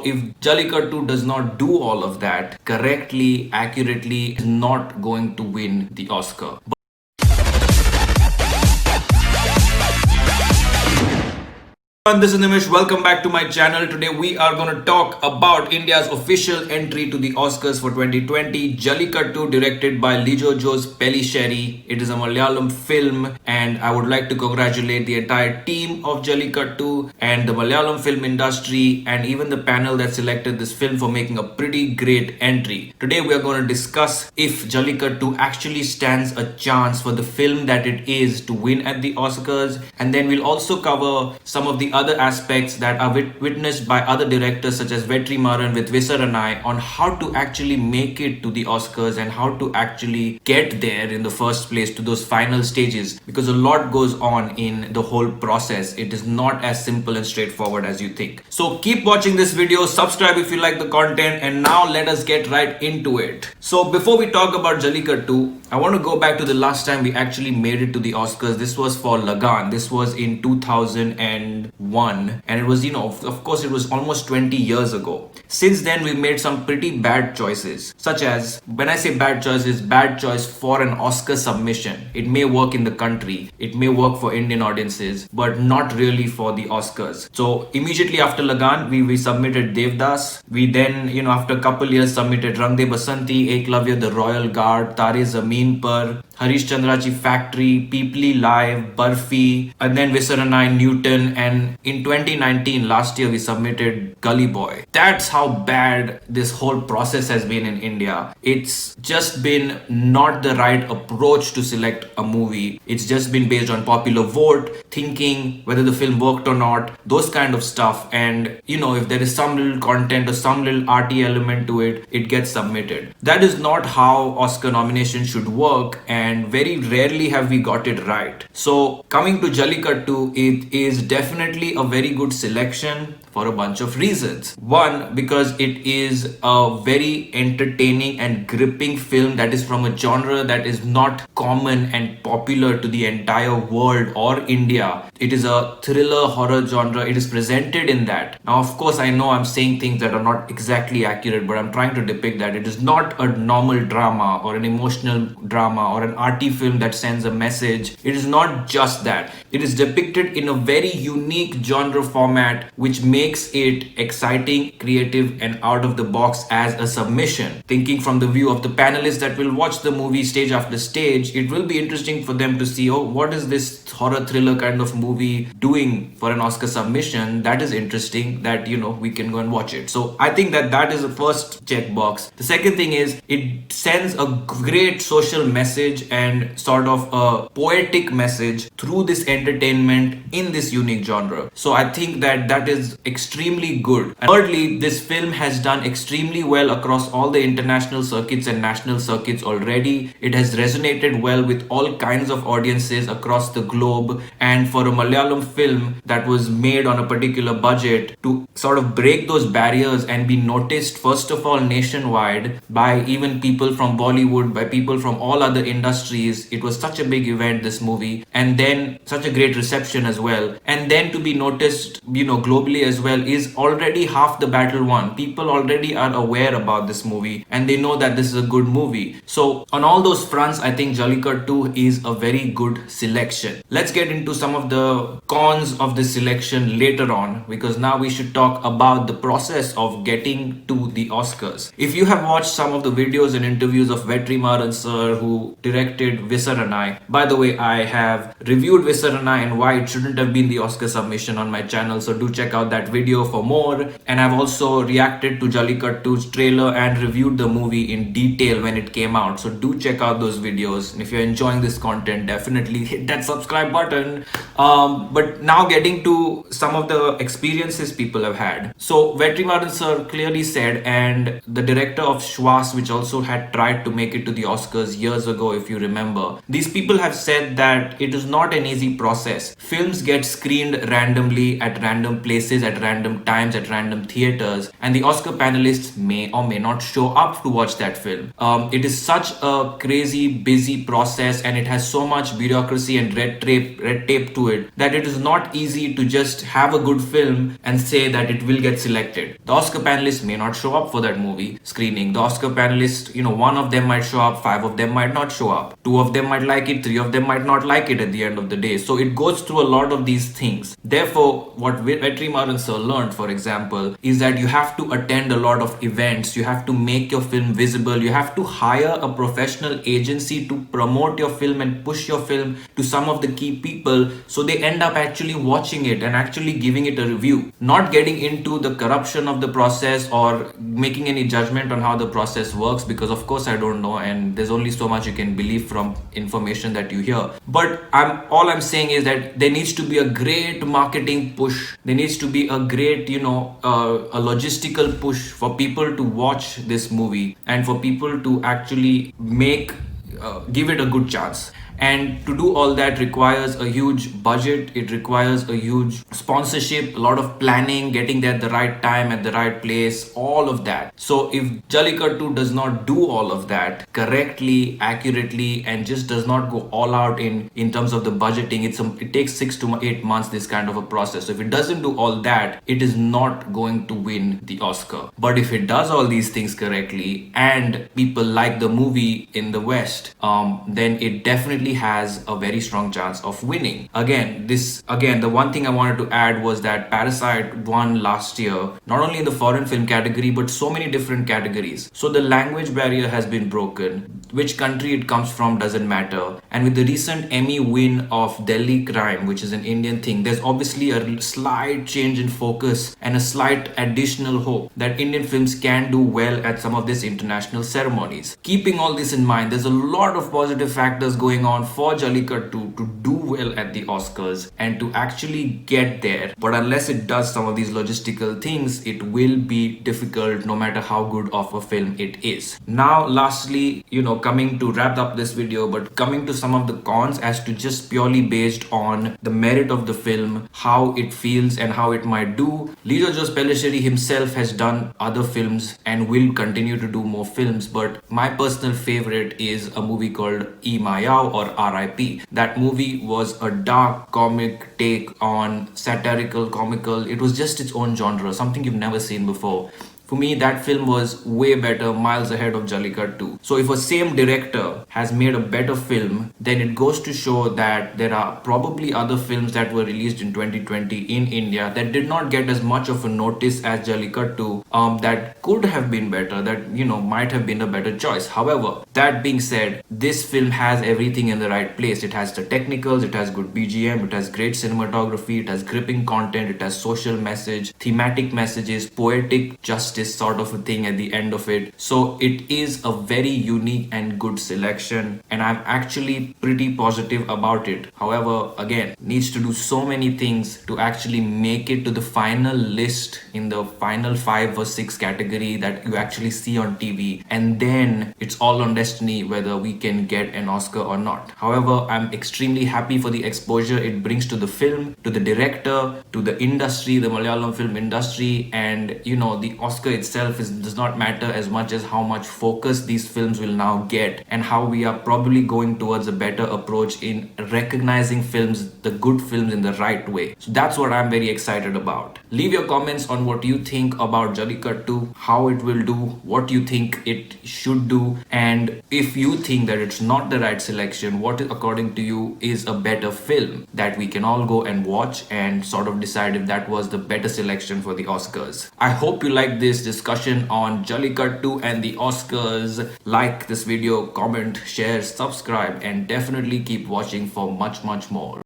if Jallikattu does not do all of that correctly, accurately, is not going to win the Oscar. This is Nimish. Welcome back to my channel. Today we are going to talk about India's official entry to the Oscars for 2020, Jallikattu, directed by Lijo Jose Pellicheri. It is a Malayalam film, and I would like to congratulate the entire team of Jallikattu and the Malayalam film industry and even the panel that selected this film for making a pretty great entry. Today we are going to discuss if Jallikattu actually stands a chance for the film that it is to win at the Oscars, and then we'll also cover some of the other aspects that are witnessed by other directors such as Vetrimaran with Visaranai on how to actually make it to the Oscars and how to actually get there in the first place to those final stages, because a lot goes on in the whole process. It is not as simple and straightforward as you think. So keep watching this video, subscribe if you like the content, and now let us get right into it. So before we talk about Jallikattu, I want to go back to the last time we actually made it to the Oscars. This was for Lagan. This was in 2001, and it was, of course, it was almost 20 years ago. Since then, we've made some pretty bad choices, such as, when I say bad choices, bad choice for an Oscar submission. It may work in the country, it may work for Indian audiences, but not really for the Oscars. So immediately after Lagan, we submitted Devdas. We then, after a couple years, submitted Rang De Basanti, Eklavya, The Royal Guard, Tare Zameen Par, Harish Chandrachi Factory, Peeply Live, Barfi, and then Visaranai, Newton, and in 2019, last year, we submitted Gully Boy. That's how bad this whole process has been in India. It's just been not the right approach to select a movie. It's just been based on popular vote, thinking whether the film worked or not, those kind of stuff. And, if there is some little content or some little arty element to it, it gets submitted. That is not how Oscar nomination should work, and very rarely have we got it right. So coming to Jallikattu, it is definitely a very good selection for a bunch of reasons. One, because it is a very entertaining and gripping film that is from a genre that is not common and popular to the entire world or India. It is a thriller horror genre. It is presented in that. Now, of course, I know I'm saying things that are not exactly accurate, but I'm trying to depict that. It is not a normal drama or an emotional drama or an arty film that sends a message. It is not just that. It is depicted in a very unique genre format, which makes it exciting, creative, and out of the box as a submission. Thinking from the view of the panelists that will watch the movie stage after stage, it will be interesting for them to see, what is this horror thriller kind of movie doing for an Oscar submission? That is interesting, that we can go and watch it. So I think that is the first checkbox. The second thing is, it sends a great social message and sort of a poetic message through this entertainment in this unique genre. So I think that is extremely good. And thirdly, this film has done extremely well across all the international circuits and national circuits already. It has resonated well with all kinds of audiences across the globe, and for a Malayalam film that was made on a particular budget to sort of break those barriers and be noticed first of all nationwide by even people from Bollywood, by people from all other industries. It was such a big event, this movie, and then such a great reception as well, and then to be noticed globally as well is already half the battle won. People already are aware about this movie and they know that this is a good movie. So on all those fronts, I think Jallikattu is a very good selection. Let's get into some of the cons of this selection later on, because now we should talk about the process of getting to the Oscars. If you have watched some of the videos and interviews of Vetrimaran sir, who directed Visaranai, by the way, I have reviewed Visaranai and why it shouldn't have been the Oscar submission on my channel, so do check out that video for more. And I've also reacted to Jallikattu's trailer and reviewed the movie in detail when it came out, so do check out those videos. And if you're enjoying this content, definitely hit that subscribe button. But now getting to some of the experiences people have had. So Vetrimaran sir clearly said, and the director of Shwas, which also had tried to make it to the Oscars years ago, if you remember, these people have said that it is not an easy process. Films get screened randomly at random places at at random times at random theaters, and the Oscar panelists may or may not show up to watch that film. It is such a crazy, busy process, and it has so much bureaucracy and red tape to it that it is not easy to just have a good film and say that it will get selected. The Oscar panelists may not show up for that movie screening. The Oscar panelists, one of them might show up, five of them might not show up, two of them might like it, three of them might not like it at the end of the day. So it goes through a lot of these things. Therefore, what Vetrimaran sir learned, for example, is that you have to attend a lot of events, you have to make your film visible, you have to hire a professional agency to promote your film and push your film to some of the key people, so they end up actually watching it and actually giving it a review. Not getting into the corruption of the process or making any judgment on how the process works, because of course I don't know, and there's only so much you can believe from information that you hear. But all I'm saying is that there needs to be a great marketing push. There needs to be a great, a logistical push for people to watch this movie and for people to actually give it a good chance. And to do all that requires a huge budget, it requires a huge sponsorship, a lot of planning, getting there at the right time, at the right place, all of that. So if Jallikattu does not do all of that correctly, accurately, and just does not go all out in terms of the budgeting, it takes 6 to 8 months, this kind of a process. So if it doesn't do all that, it is not going to win the Oscar. But if it does all these things correctly and people like the movie in the West, then it definitely has a very strong chance of winning. Again, the one thing I wanted to add was that Parasite won last year, not only in the foreign film category, but so many different categories. So the language barrier has been broken. Which country it comes from doesn't matter. And with the recent Emmy win of Delhi Crime, which is an Indian thing, there's obviously a slight change in focus and a slight additional hope that Indian films can do well at some of these international ceremonies. Keeping all this in mind, there's a lot of positive factors going on for Jallikattu to do well at the Oscars and to actually get there. But unless it does some of these logistical things, it will be difficult no matter how good of a film it is. Now, lastly, coming to wrap up this video, but coming to some of the cons as to just purely based on the merit of the film, how it feels and how it might do. Lijo Jose Pellisheri himself has done other films and will continue to do more films, but my personal favorite is a movie called E Mayao or R.I.P. That movie was a dark comic take on satirical, comical. It was just its own genre, something you've never seen before. For me, that film was way better, miles ahead of Jallikattu. So if a same director has made a better film, then it goes to show that there are probably other films that were released in 2020 in India that did not get as much of a notice as Jallikattu, that could have been better, that, might have been a better choice. However, that being said, this film has everything in the right place. It has the technicals, it has good BGM, it has great cinematography, it has gripping content, it has social message, thematic messages, poetic justice sort of a thing at the end of it. So it is a very unique and good selection, and I'm actually pretty positive about it. However, again, needs to do so many things to actually make it to the final list in the final 5 or 6 category that you actually see on TV, and then it's all on destiny whether we can get an Oscar or not. However, I'm extremely happy for the exposure it brings to the film, to the director, to the industry, the Malayalam film industry, and the Oscar itself does not matter as much as how much focus these films will now get, and how we are probably going towards a better approach in recognizing films, the good films, in the right way. So that's what I'm very excited about. Leave your comments on what you think about Jallikattu, how it will do, what you think it should do, and if you think that it's not the right selection, what according to you is a better film that we can all go and watch and sort of decide if that was the better selection for the Oscars. I hope you like this discussion on Jallikattu and the Oscars. Like this video, comment, share, subscribe, and definitely keep watching for much more.